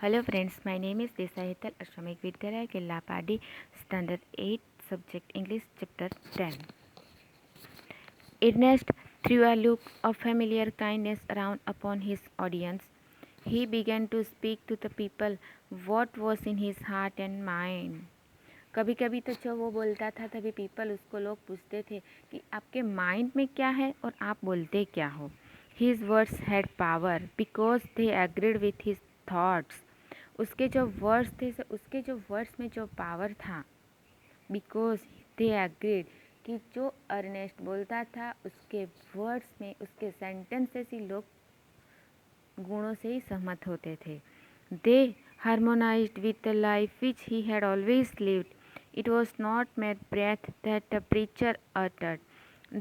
Hello friends, my name is Desai Hetal Ashramik Vidyalaya Killapadi, Standard 8, Subject English, Chapter 10. Ernest threw a look of familiar kindness around upon his audience. He began to speak to the people what was in his heart and mind. कभी कभी तो जब वो बोलता था तभी people उसको लोग पूछते थे कि आपके माइंड में क्या है और आप बोलते क्या हो. His words had power because they agreed with his thoughts. उसके जो वर्ड्स थे उसके जो वर्ड्स में जो पावर था, बिकॉज दे एग्रीड कि जो अर्नेस्ट बोलता था उसके वर्ड्स में, उसके सेंटेंसेस ही लोग गुणों से ही सहमत होते थे. They harmonised with the life which he had always lived. It was not mere breath that the preacher uttered.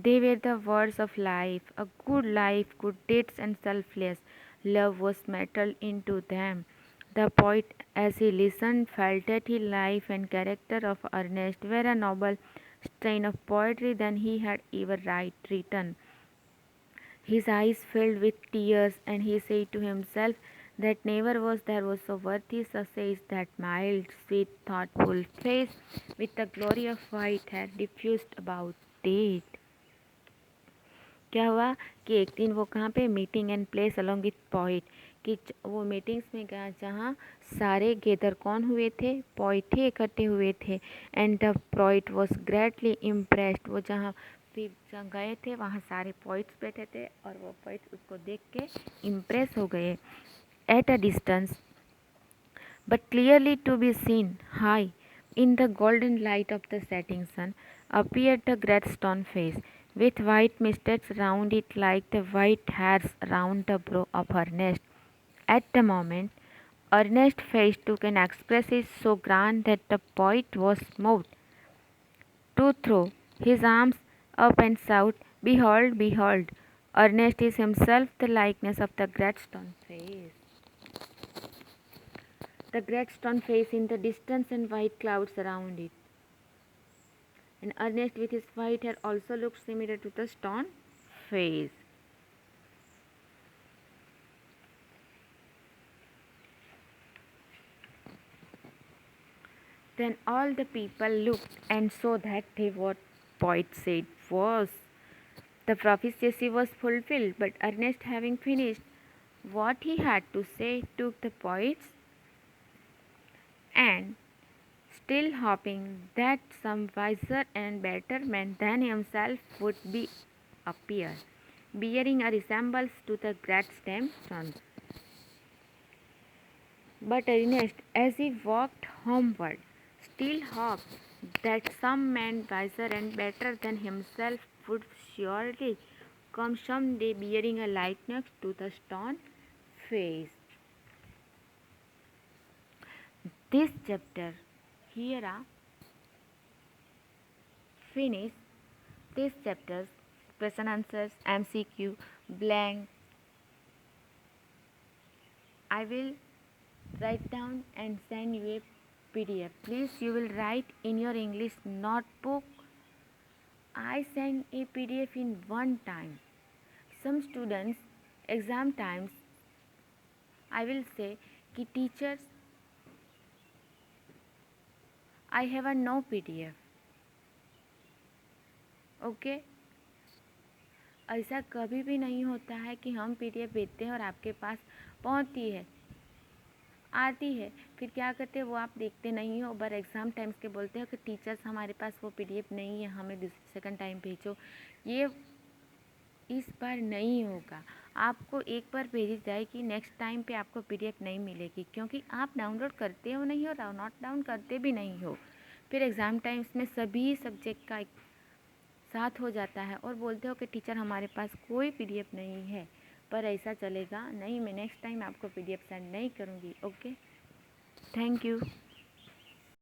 They were the words of life, a good life, good deeds and selfless love was metal into them. The poet, as he listened, felt that his life and character of Ernest were a noble strain of poetry than he had ever written. His eyes filled with tears, and he said to himself that never was there so worthy success that mild, sweet, thoughtful face with the glory of white hair diffused about it. क्या हुआ कि एक दिन वो कहाँ पे meeting and place along with poet, कि वो मीटिंग्स में गया जहाँ सारे गेदर कौन हुए थे, पोइट ही इकट्ठे हुए थे. And the poet was greatly impressed. वो जहाँ गए थे वहाँ सारे पोइट्स बैठे थे और वो पोइट्स उसको देख के इम्प्रेस हो गए. At a distance but clearly to be seen, high in the golden light of the setting sun, appeared the great stone face, with white mists round it like the white hairs round the brow of Ernest. At the moment, Ernest's face took an expression so grand that the poet was moved to throw his arms up and shout, "Behold, behold! Ernest is himself the likeness of the great stone face." The great stone face in the distance and white clouds around it. And Ernest with his white hair also looked similar to the stone face. Then all the people looked and saw that what poet said was. The prophecy was fulfilled, but Ernest, having finished what he had to say, took the poets and, still hoping that some wiser and better man than himself would appear, bearing a resemblance to the great stone. But Ernest, as he walked homeward, still hoped that some man wiser and better than himself would surely come some day bearing a likeness to the stone face. This chapter here finish. This chapter's question answers, MCQ, blank. I will write down and send you a PDF. Please, you will write in your English notebook. I send a PDF in one time. Some students exam times I will say कि teachers I have a no PDF. Okay ऐसा कभी भी नहीं होता है कि हम PDF भेजते हैं और आपके पास पहुंचती है, आती है, फिर क्या करते हैं वो आप देखते नहीं हो, पर एग्ज़ाम टाइम्स के बोलते हो कि टीचर्स हमारे पास वो PDF नहीं है, हमें सेकंड टाइम भेजो. ये इस बार नहीं होगा. आपको एक बार भेजी जाएगी, नेक्स्ट टाइम पे आपको PDF नहीं मिलेगी, क्योंकि आप डाउनलोड करते हो नहीं हो, नोट डाउन करते भी नहीं हो. फिर एग्ज़ाम टाइम्स में सभी सब्जेक्ट का साथ हो जाता है और बोलते हो कि टीचर हमारे पास कोई PDF नहीं है. पर ऐसा चलेगा नहीं, मैं नेक्स्ट टाइम आपको PDF सेंड नहीं करूँगी. Okay, thank you.